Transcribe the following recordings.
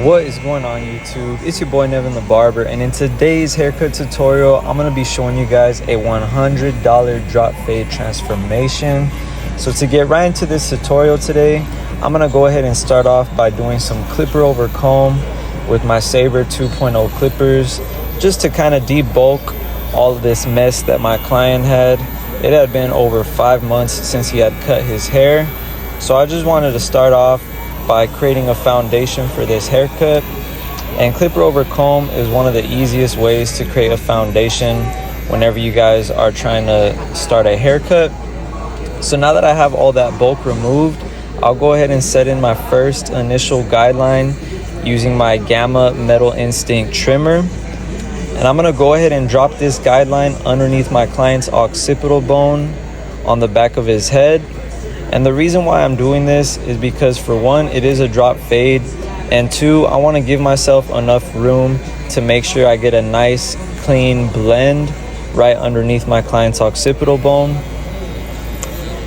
What is going on YouTube? It's your boy NevinTheBarber, and in today's haircut tutorial I'm going to be showing you guys a $100 drop fade transformation. So to get right into this tutorial today, I'm going to go ahead and start off by doing some clipper over comb with my Saber 2.0 clippers, just to kind of debulk all of this mess that my client had. It had been over 5 months since he had cut his hair, so I just wanted to start off by creating a foundation for this haircut. And clipper over comb is one of the easiest ways to create a foundation whenever you guys are trying to start a haircut. So now that I have all that bulk removed, I'll go ahead and set in my first initial guideline using my Gamma Metal Instinct trimmer. And I'm going to go ahead and drop this guideline underneath my client's occipital bone on the back of his head. And the reason why I'm doing this is because, for one, it is a drop fade, and two, I want to give myself enough room to make sure I get a nice clean blend right underneath my client's occipital bone.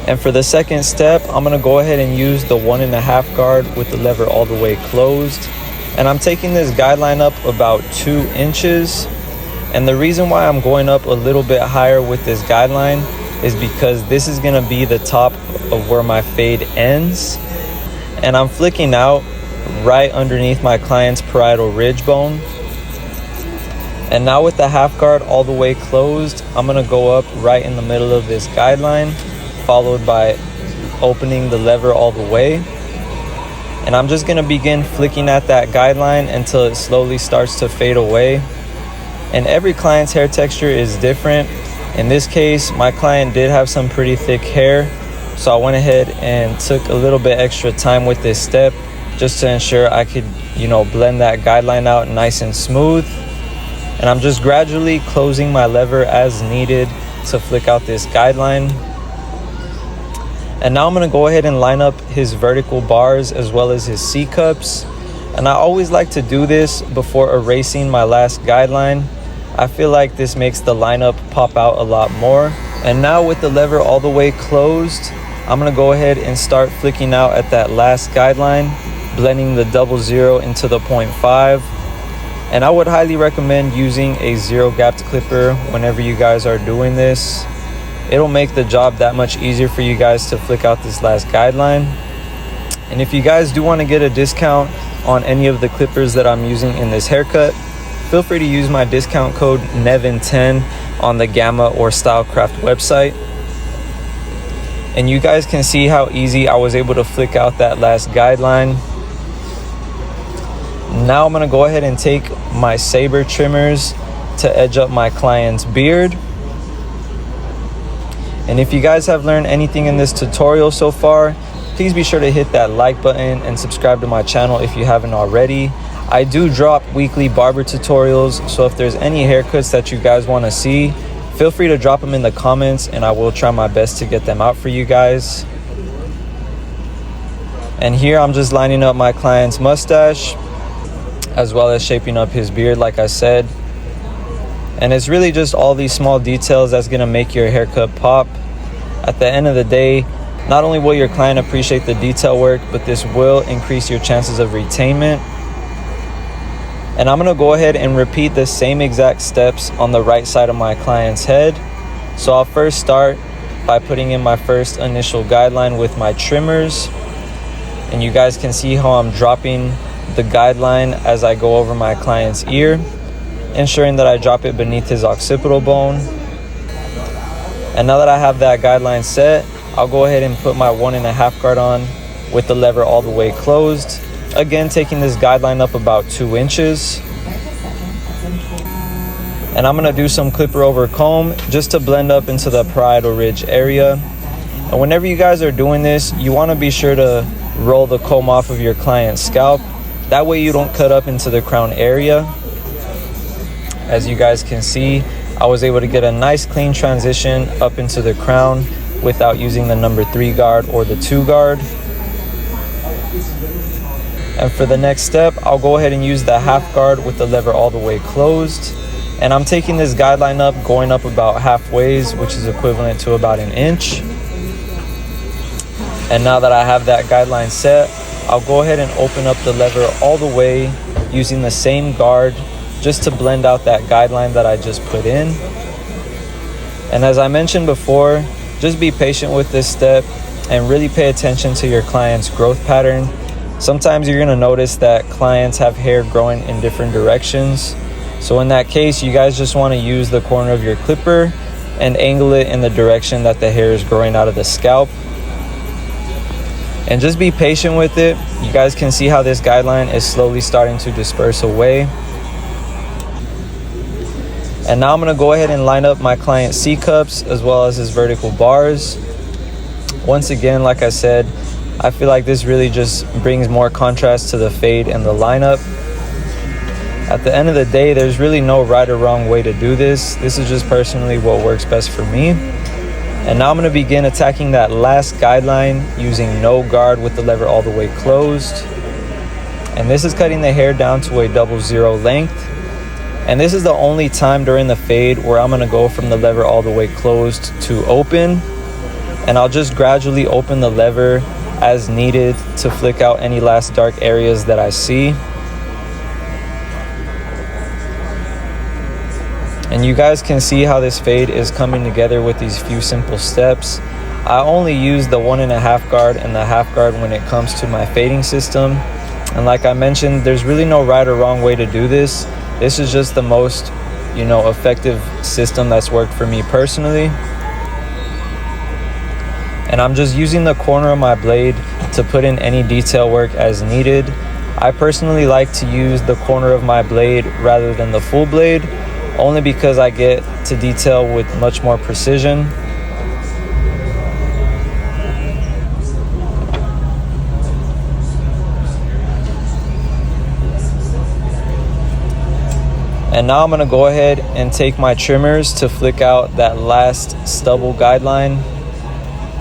And for the second step, I'm going to go ahead and use the 1.5 guard with the lever all the way closed. And I'm taking this guideline up about 2 inches. And the reason why I'm going up a little bit higher with this guideline is because this is going to be the top of where my fade ends, and I'm flicking out right underneath my client's parietal ridge bone. And now with the 1/2 guard all the way closed, I'm going to go up right in the middle of this guideline, followed by opening the lever all the way. And I'm just going to begin flicking at that guideline until it slowly starts to fade away. And every client's hair texture is different. In this case, my client did have some pretty thick hair, so I went ahead and took a little bit extra time with this step just to ensure I could, blend that guideline out nice and smooth. And I'm just gradually closing my lever as needed to flick out this guideline. And now I'm going to go ahead and line up his vertical bars as well as his C-cups. And I always like to do this before erasing my last guideline. I feel like this makes the lineup pop out a lot more. And now with the lever all the way closed, I'm going to go ahead and start flicking out at that last guideline, blending the 00 into the 0.5. And I would highly recommend using a 0 gapped clipper whenever you guys are doing this. It'll make the job that much easier for you guys to flick out this last guideline. And if you guys do want to get a discount on any of the clippers that I'm using in this haircut, feel free to use my discount code NEVIN10 on the Gamma or Stylecraft website. And you guys can see how easy I was able to flick out that last guideline. Now I'm going to go ahead and take my Saber trimmers to edge up my client's beard. And if you guys have learned anything in this tutorial so far, please be sure to hit that like button and subscribe to my channel if you haven't already. I do drop weekly barber tutorials, so if there's any haircuts that you guys want to see, feel free to drop them in the comments and I will try my best to get them out for you guys. And here I'm just lining up my client's mustache as well as shaping up his beard, like I said. And it's really just all these small details that's going to make your haircut pop. At the end of the day, not only will your client appreciate the detail work, but this will increase your chances of retainment. And I'm going to go ahead and repeat the same exact steps on the right side of my client's head. So I'll first start by putting in my first initial guideline with my trimmers. And you guys can see how I'm dropping the guideline as I go over my client's ear, ensuring that I drop it beneath his occipital bone. And now that I have that guideline set, I'll go ahead and put my 1.5 guard on with the lever all the way closed. Again, taking this guideline up about 2 inches. And I'm going to do some clipper over comb just to blend up into the parietal ridge area. And whenever you guys are doing this, you want to be sure to roll the comb off of your client's scalp. That way you don't cut up into the crown area. As you guys can see, I was able to get a nice clean transition up into the crown without using the 3 guard or the 2 guard. And for the next step, I'll go ahead and use the 1/2 guard with the lever all the way closed. And I'm taking this guideline up, going up about halfway, which is equivalent to about 1 inch. And now that I have that guideline set, I'll go ahead and open up the lever all the way using the same guard just to blend out that guideline that I just put in. And as I mentioned before, just be patient with this step and really pay attention to your client's growth pattern. Sometimes you're gonna notice that clients have hair growing in different directions. So in that case, you guys just wanna use the corner of your clipper and angle it in the direction that the hair is growing out of the scalp. And just be patient with it. You guys can see how this guideline is slowly starting to disperse away. And now I'm gonna go ahead and line up my client's C-cups as well as his vertical bars. Once again, like I said, I feel like this really just brings more contrast to the fade and the lineup. At the end of the day, there's really no right or wrong way to do this. This is just personally what works best for me. And now I'm gonna begin attacking that last guideline using no guard with the lever all the way closed. And this is cutting the hair down to a 00 length. And this is the only time during the fade where I'm gonna go from the lever all the way closed to open. And I'll just gradually open the lever as needed to flick out any last dark areas that I see. And you guys can see how this fade is coming together with these few simple steps. I only use the 1.5 guard and the half guard when it comes to my fading system. And like I mentioned, there's really no right or wrong way to do this. This is just the most, effective system that's worked for me personally. And I'm just using the corner of my blade to put in any detail work as needed. I personally like to use the corner of my blade rather than the full blade, only because I get to detail with much more precision. And now I'm gonna go ahead and take my trimmers to flick out that last stubble guideline,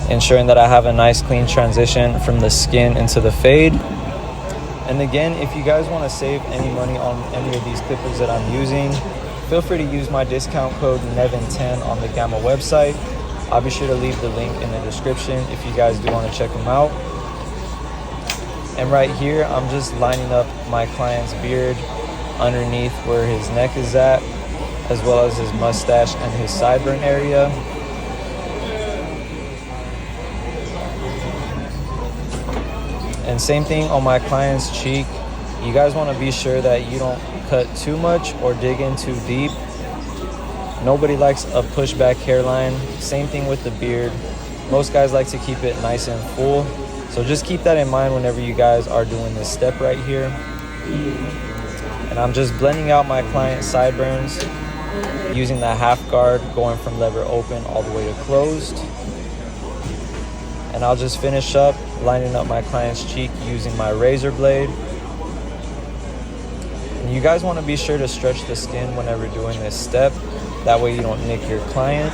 ensuring that I have a nice clean transition from the skin into the fade. And again, if you guys wanna save any money on any of these clippers that I'm using, feel free to use my discount code NEVIN10 on the Gamma website. I'll be sure to leave the link in the description if you guys do wanna check them out. And right here, I'm just lining up my client's beard underneath where his neck is at, as well as his mustache and his sideburn area. And same thing on my client's cheek. You guys want to be sure that you don't cut too much or dig in too deep. Nobody likes a pushback hairline. Same thing with the beard. Most guys like to keep it nice and full. So just keep that in mind whenever you guys are doing this step right here. And I'm just blending out my client's sideburns using the half guard, going from lever open all the way to closed. And I'll just finish up lining up my client's cheek using my razor blade. And you guys want to be sure to stretch the skin whenever doing this step. That way you don't nick your client.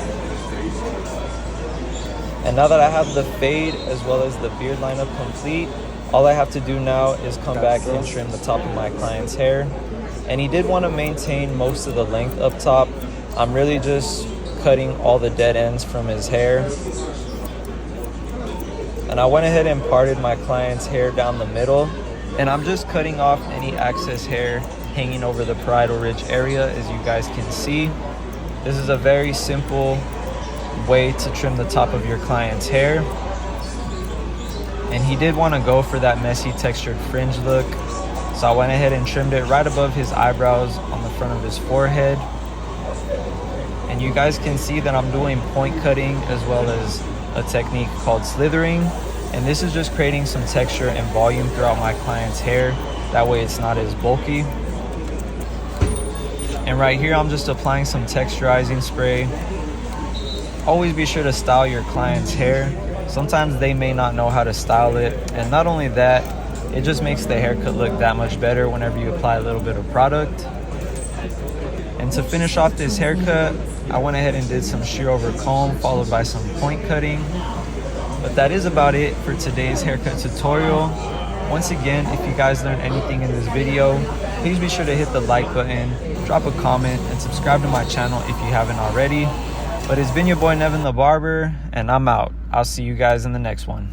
And now that I have the fade as well as the beard lineup complete, all I have to do now is come back and trim the top of my client's hair. And he did want to maintain most of the length up top. I'm really just cutting all the dead ends from his hair. And I went ahead and parted my client's hair down the middle. And I'm just cutting off any excess hair hanging over the parietal ridge area, as you guys can see. This is a very simple way to trim the top of your client's hair. And he did want to go for that messy textured fringe look. So I went ahead and trimmed it right above his eyebrows on the front of his forehead. And you guys can see that I'm doing point cutting as well as a technique called slithering. And this is just creating some texture and volume throughout my client's hair. That way it's not as bulky. And right here, I'm just applying some texturizing spray. Always be sure to style your client's hair. Sometimes they may not know how to style it. And not only that, it just makes the haircut look that much better whenever you apply a little bit of product. And to finish off this haircut, I went ahead and did some shear over comb followed by some point cutting. But that is about it for today's haircut tutorial. Once again, if you guys learned anything in this video, please be sure to hit the like button, drop a comment, and subscribe to my channel if you haven't already. But it's been your boy Nevin the Barber, and I'm out. I'll see you guys in the next one.